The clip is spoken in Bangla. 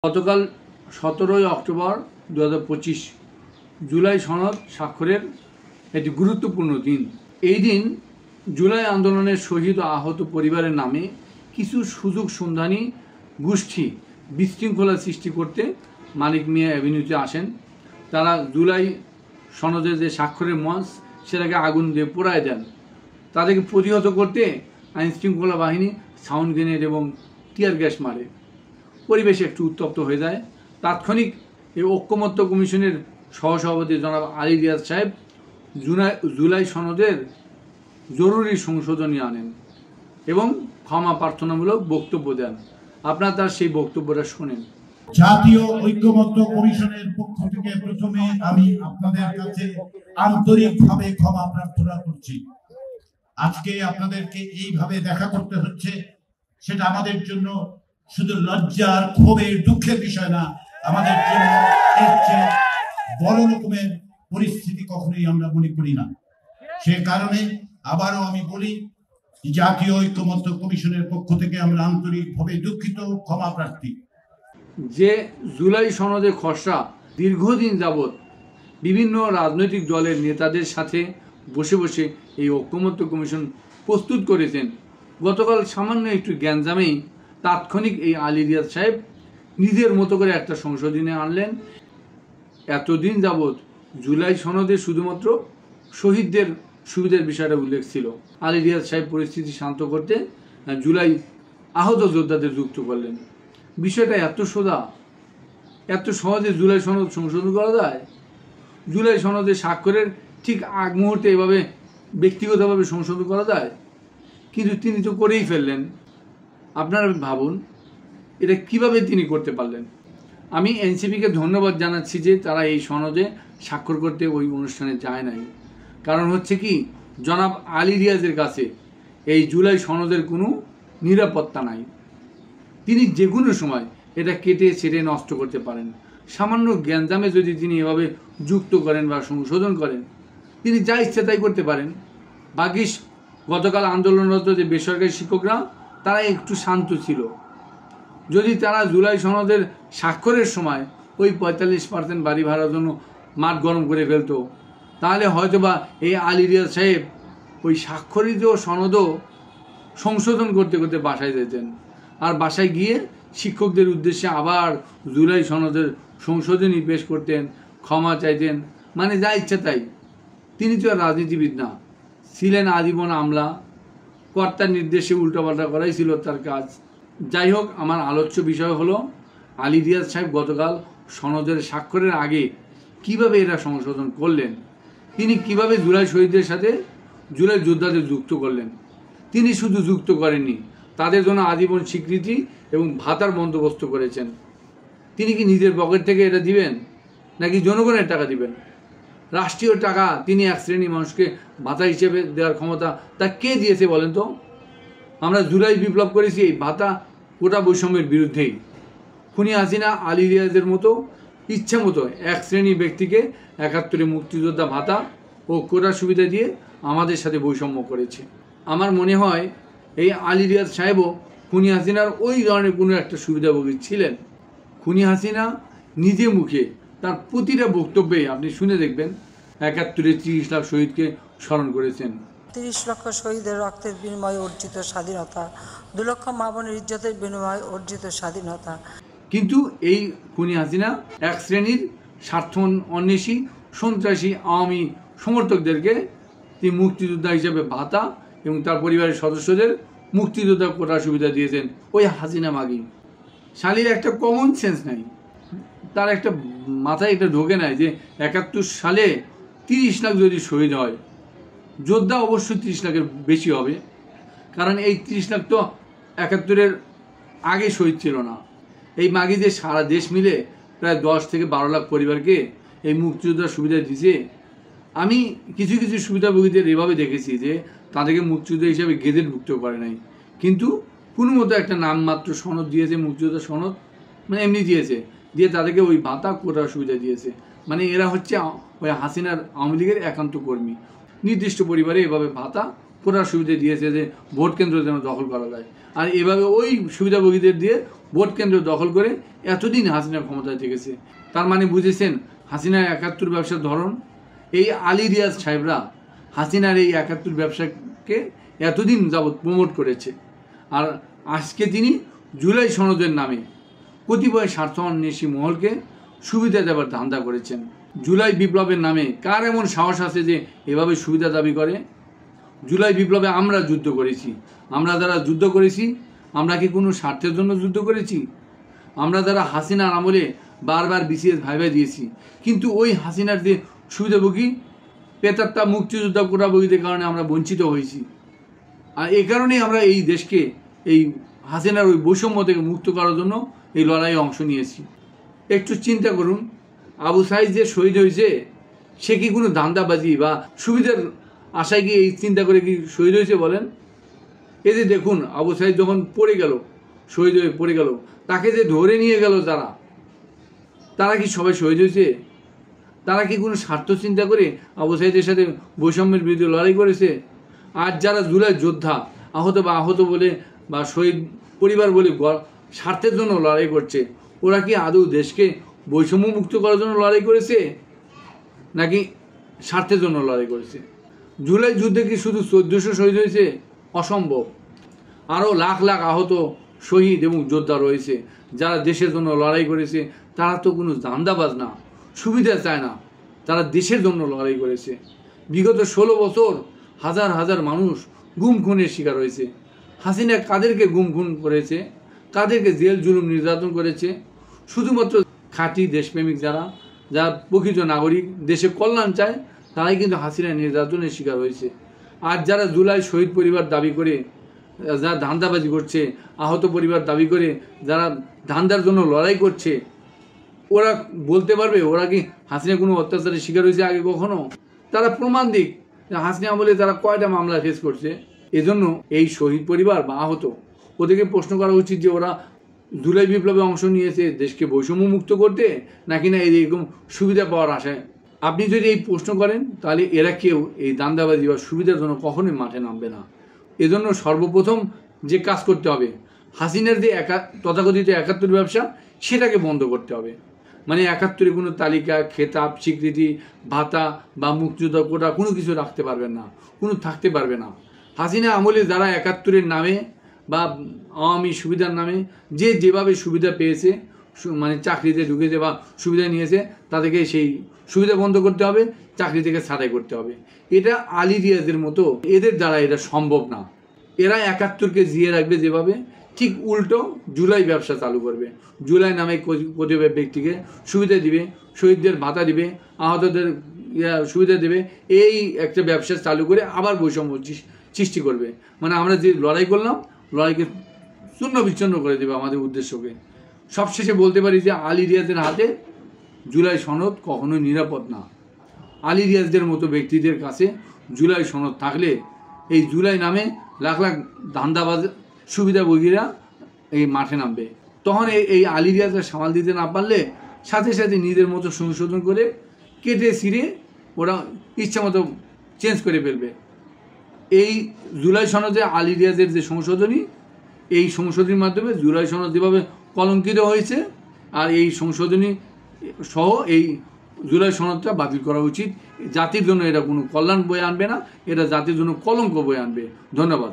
গতকাল 17 অক্টোবর 2025 জুলাই সনদ স্বাক্ষরের একটি গুরুত্বপূর্ণ দিন। এই দিন জুলাই আন্দোলনের শহীদ ও আহত পরিবারের নামে কিছু সুযোগ সন্ধানী গোষ্ঠী বিশৃঙ্খলা সৃষ্টি করতে মানিক মিয়া অ্যাভিনিউতে আসেন। তারা জুলাই সনদের যে স্বাক্ষরের মঞ্চ সেটাকে আগুন দিয়ে পোড়ায় দেন। তাদেরকে প্রতিহত করতে আইনশৃঙ্খলা বাহিনী সাউন্ড গ্রেনেড এবং টিয়ার গ্যাস মারে। পরিবেশ একটু উত্তপ্ত হয়ে যায়। তাৎক্ষণিক এই ঐক্যমত্য কমিশনের সহসভাপতি জনাব আলী রিয়াজ সাহেব জুলাই সনদের জরুরি সংশোধনী আনেন এবং ক্ষমা প্রার্থনামূলক বক্তব্য দেন। আপনারা তার সেই বক্তব্যটা শোনেন। জাতীয় ঐক্যমত্য কমিশনের পক্ষ থেকে প্রথমে আমি আপনাদের কাছে আন্তরিকভাবে ক্ষমা প্রার্থনা করছি। আজকে আপনাদেরকে এইভাবে দেখা করতে হচ্ছে, সেটা আমাদের জন্য শুধু লজ্জার, ক্ষোভের, দুঃখের বিষয় না, আমাদের জন্য এর চেয়ে বড় রকমের পরিস্থিতি কখনোই আমরা মনে করি না। সে কারণে আবারও আমি বলি, জাতীয় ঐক্যমত্য কমিশনের পক্ষ থেকে আমরা আন্তরিকভাবে দুঃখিত, ক্ষমা প্রার্থী। যে জুলাই সনদের খসড়া দীর্ঘদিন যাবৎ বিভিন্ন রাজনৈতিক দলের নেতাদের সাথে বসে বসে এই ঐক্যমত্য কমিশন প্রস্তুত করেছেন, গতকাল সামান্য একটু গ্যাঞ্জামেই তাৎক্ষণিক এই আলী রিয়াজ সাহেব নিজের মতো করে একটা সংশোধনী আনলেন। এতদিন যাবৎ জুলাই সনদে শুধুমাত্র শহীদদের সুবিধার বিষয়টা উল্লেখ ছিল। আলী রিয়াজ সাহেব পরিস্থিতি শান্ত করতে জুলাই আহত যোদ্ধাদের যুক্ত করলেন। বিষয়টা এত সোজা, এত সহজে জুলাই সনদ সংশোধন করা যায়। জুলাই সনদের স্বাক্ষরের ঠিক আগ মুহূর্তে এভাবে ব্যক্তিগতভাবে সংশোধন করা যায়, কিন্তু তিনি তো করেই ফেললেন। আপনারা ভাবুন এটা কিভাবে তিনি করতে পারলেন। আমি এনসিপিকে ধন্যবাদ জানাচ্ছি যে তারা এই সনদে স্বাক্ষর করতে ওই অনুষ্ঠানে যায় নাই। কারণ হচ্ছে কি, জনাব আলী রিয়াজের কাছে এই জুলাই সনদের কোনো নিরাপত্তা নাই। তিনি যে কোনো সময় এটা কেটে ছেড়ে নষ্ট করতে পারেন। সামান্য গ্যাঞ্জামে যদি তিনি এভাবে যুক্ত করেন বা সংশোধন করেন, তিনি যা ইচ্ছে তাই করতে পারেন। বাকি গতকাল আন্দোলনরত যে বেসরকারি শিক্ষকরা তারা একটু শান্ত ছিল। যদি তারা জুলাই সনদের স্বাক্ষরের সময় ওই 45% বাড়ি ভাড়ার জন্য মাঠ গরম করে ফেলতো, তাহলে হয়তোবা এই আলী রিয়াজ সাহেব ওই স্বাক্ষরিত সনদও সংশোধন করতে করতে বাসায় যেতেন, আর বাসায় গিয়ে শিক্ষকদের উদ্দেশ্যে আবার জুলাই সনদের সংশোধনী পেশ করতেন, ক্ষমা চাইতেন, মানে যা ইচ্ছা তাই। তিনি তো আর রাজনীতিবিদ না, ছিলেন আজীবন আমলা। কর্তার নির্দেশে উল্টাপাল্টা করাই ছিল তার কাজ। যাই হোক, আমার আলোচ্য বিষয় হলো আলী রিয়াজ সাহেব গতকাল সনদের স্বাক্ষরের আগে কিভাবে এরা সংশোধন করলেন। তিনি কিভাবে জুলাই শহীদদের সাথে জুলাই যোদ্ধাদের যুক্ত করলেন। তিনি শুধু যুক্ত করেননি, তাদের জন্য আজীবন স্বীকৃতি এবং ভাতার বন্দোবস্ত করেছেন। তিনি কি নিজের পকেট থেকে এটা দিবেন নাকি জনগণের টাকা দিবেন? রাষ্ট্রীয় টাকা তিনি এক শ্রেণী মানুষকে ভাতা হিসেবে দেওয়ার ক্ষমতা তা কে দিয়েছে বলেন তো? আমরা জুলাই বিপ্লব করেছি এই ভাতা কোটা বৈষম্যের বিরুদ্ধেই। খুনি হাসিনা আলী রিয়াজের মতো ইচ্ছা মতো এক শ্রেণী ব্যক্তিকে 71 মুক্তিযোদ্ধা ভাতা ও কোটা সুবিধা দিয়ে আমাদের সাথে বৈষম্য করেছে। আমার মনে হয় এই আলী রিয়াজ সাহেবও খুনি হাসিনার ওই ধরনের কোনো একটা সুবিধাভোগী ছিলেন। খুনি হাসিনা নিজে মুখে তার প্রতিটা বক্তব্যে আপনি শুনে দেখবেন 71-এ 30 লাখ শহীদকে স্মরণ করেছেন। 30 লক্ষ শহীদের রক্তের বিনিময়ে অর্জিত স্বাধীনতা, 2 লক্ষ মা বোনের ইজ্জতের বিনিময়ে অর্জিত স্বাধীনতা। কিন্তু এই খুনি হাসিনা এক শ্রেণীর স্বার্থ অন্বেষী সন্ত্রাসী আওয়ামী সমর্থকদেরকে তিনি মুক্তিযোদ্ধা হিসেবে ভাতা এবং তার পরিবারের সদস্যদের মুক্তিযোদ্ধা কোটা সুবিধা দিয়েছেন। ওই হাসিনা মাগি শালীর একটা কমন সেন্স নাই, তার একটা মাথায় একটা ঢোকে নাই যে 71 সালে 30 লাখ যদি শহীদ হয়, যোদ্ধা অবশ্যই 30 লাখের বেশি হবে, কারণ এই 30 লাখ তো 71-এর আগে শহীদ ছিল না। এই মাগিদের সারা দেশ মিলে প্রায় 10 থেকে 12 লাখ পরিবারকে এই মুক্তিযোদ্ধার সুবিধা দিয়েছে। আমি কিছু কিছু সুবিধাভোগীদের এভাবে দেখেছি যে তাদেরকে মুক্তিযোদ্ধা হিসাবে গেজেটভুক্ত করে নাই, কিন্তু কোনো মতো একটা নামমাত্র সনদ দিয়েছে, মুক্তিযোদ্ধা সনদ, মানে এমনি দিয়েছে, দিয়ে তাদেরকে ওই ভাতা কোটা সুবিধা দিয়েছে। মানে এরা হচ্ছে ওই হাসিনার আওয়ামী লীগের একান্ত কর্মী। নির্দিষ্ট পরিবারে এভাবে ভাতা করার সুবিধা দিয়েছে যে ভোট কেন্দ্র যেন দখল করা যায়। আর এভাবে ওই সুবিধাভোগীদের দিয়ে ভোট কেন্দ্র দখল করে এতদিন হাসিনা ক্ষমতায় থেকেছে। তার মানে বুঝেছেন হাসিনার ৭১ ব্যবসার ধরন। এই আলী রিয়াজ সাহেবরা হাসিনার এই ৭১ ব্যবসাকে এতদিন যাবৎ প্রমোট করেছে। আর আজকে তিনি জুলাই সনদের নামে কতিপয় স্বার্থান্বেষী মহলকে সুবিধা দেওয়ার ধান্দা করেছেন। জুলাই বিপ্লবের নামে কার এমন সাহস আছে যে এভাবে সুবিধা দাবি করে? জুলাই বিপ্লবে আমরা যুদ্ধ করেছি। আমরা যারা যুদ্ধ করেছি, আমরা কি কোনো স্বার্থের জন্য যুদ্ধ করেছি? আমরা যারা হাসিনার আমলে বারবার বিসিএস ভাইভাই দিয়েছি, কিন্তু ওই হাসিনার যে সুবিধাভোগী পেতাত্তা মুক্তিযোদ্ধা কোটাভোগীদের কারণে আমরা বঞ্চিত হয়েছি। আর এই কারণেই আমরা এই দেশকে এই হাসিনার ওই বৈষম্য থেকে মুক্ত করার জন্য এই লড়াইয়ে অংশ নিয়েছি। একটু চিন্তা করুন, আবু সাইদ যে শহীদ হয়েছে সে কি কোনো ধান্দাবাজি বা সুবিধার আশায় কি এই চিন্তা করে কি শহীদ হয়েছে বলেন? এই যে দেখুন আবু সাইদ যখন পড়ে গেল, শহীদ হয়ে পড়ে গেল, তাকে যে ধরে নিয়ে গেল তারা কি সবাই শহীদ হয়েছে? তারা কি কোনো স্বার্থ চিন্তা করে আবু সাইদের সাথে বৈষম্যের বিরুদ্ধে লড়াই করেছে? আর যারা জুলাই যোদ্ধা আহত বলে বা শহীদ পরিবার বলে স্বার্থের জন্য লড়াই করছে, ওরা কি আদৌ দেশকে বৈষম্য মুক্ত করার জন্য লড়াই করেছে নাকি স্বার্থের জন্য লড়াই করেছে? জুলাই যুদ্ধে কি শুধু ১৪০০ শহীদ হয়েছে? অসম্ভব। আরও লাখ লাখ আহত শহীদ এবং যোদ্ধা রয়েছে যারা দেশের জন্য লড়াই করেছে। তারা তো কোনো ধান্দাবাজ না, সুবিধা চায় না, তারা দেশের জন্য লড়াই করেছে। বিগত ১৬ বছর হাজার হাজার মানুষ গুম খুনের শিকার হয়েছে। হাসিনা কাদেরকে গুম খুন করেছে, কাদেরকে জেল জুলুম নির্যাতন করেছে? শুধুমাত্র খাঁটি দেশপ্রেমিক যারা প্রকৃত নাগরিক, দেশে কল্যাণ চায়, তারাই কিন্তু হাসিনা নির্যাতনের শিকার হয়েছে। আর যারা জুলাই শহীদ পরিবার দাবি করে যারা ধান্দাবাজি করছে, আহত পরিবার দাবি করে যারা ধান্দার জন্য লড়াই করছে, ওরা বলতে পারবে ওরা কি হাসিনা কোনো অত্যাচারের শিকার হয়েছে আগে কখনো? তারা প্রমাণ দিক হাসিনা আমলে তারা কয়টা মামলা ফেস করছে। এজন্য এই শহীদ পরিবার বা আহত ওদেরকে প্রশ্ন করা উচিত যে ওরা জুলাই বিপ্লবে অংশ নিয়েছে দেশকে বৈষম্য মুক্ত করতে, নাকি না এরকম সুবিধা পাওয়ার আশায়। আপনি যদি এই প্রশ্ন করেন তাহলে এরা কেউ এই দান্দাবাজি বা সুবিধার জন্য কখনোই মাঠে নামবে না। এজন্য সর্বপ্রথম যে কাজ করতে হবে, হাসিনার যে তথাকথিত ৭১ ব্যবসা সেটাকে বন্ধ করতে হবে। মানে ৭১-এ কোনো তালিকা, খেতাব, স্বীকৃতি, ভাতা বা মুক্তিযোদ্ধা কোটা কোনো কিছু রাখতে পারবেন না, কোনো থাকতে পারবে না। হাসিনা আমলে যারা ৭১-এর নামে বা আওয়ামী সুবিধার নামে যেভাবে সুবিধা পেয়েছে, মানে চাকরিতে ঢুকেছে বা সুবিধা নিয়েছে, তাদেরকে সেই সুবিধা বন্ধ করতে হবে, চাকরি থেকে ছাঁটাই করতে হবে। এটা আলী রিয়াজের মতো এদের দ্বারা এটা সম্ভব না। এরা ৭১-কে জিয়ে রাখবে যেভাবে, ঠিক উল্টো জুলাই ব্যবসা চালু করবে। জুলাই নামে কতিপয় ব্যক্তিকে সুবিধা দিবে, শহীদদের ভাতা দিবে, আহতদের সুবিধা দেবে, এই একটা ব্যবসা চালু করে আবার বৈষম্য সৃষ্টি করবে। মানে আমরা যে লড়াই করলাম, লড়াইকে চূর্ণ বিচ্ছিন্ন করে দেবে আমাদের উদ্দেশ্যকে। সবশেষে বলতে পারি যে আলী রিয়াজের হাতে জুলাই সনদ কখনোই নিরাপদ না। আলী রিয়াজদের মতো ব্যক্তিদের কাছে জুলাই সনদ থাকলে এই জুলাই নামে লাখ লাখ ধান্দাবাজ সুবিধাভোগীরা এই মাঠে নামবে। তখন এই আলী রিয়াজরা সামাল দিতে না পারলে সাথে সাথে নিজের মতো সংশোধন করে কেটে ছিঁড়ে ওরা ইচ্ছা মতো চেঞ্জ করে ফেলবে। এই জুলাই সনদে আলী রিয়াজের যে সংশোধনী, এই সংশোধনীর মাধ্যমে জুলাই সনদ যেভাবে কলঙ্কিত হয়েছে, আর এই সংশোধনী সহ এই জুলাই সনদটা বাতিল করা উচিত। জাতির জন্য এটা কোনো কল্যাণ বয়ে আনবে না, এটা জাতির জন্য কলঙ্ক বয়ে আনবে। ধন্যবাদ।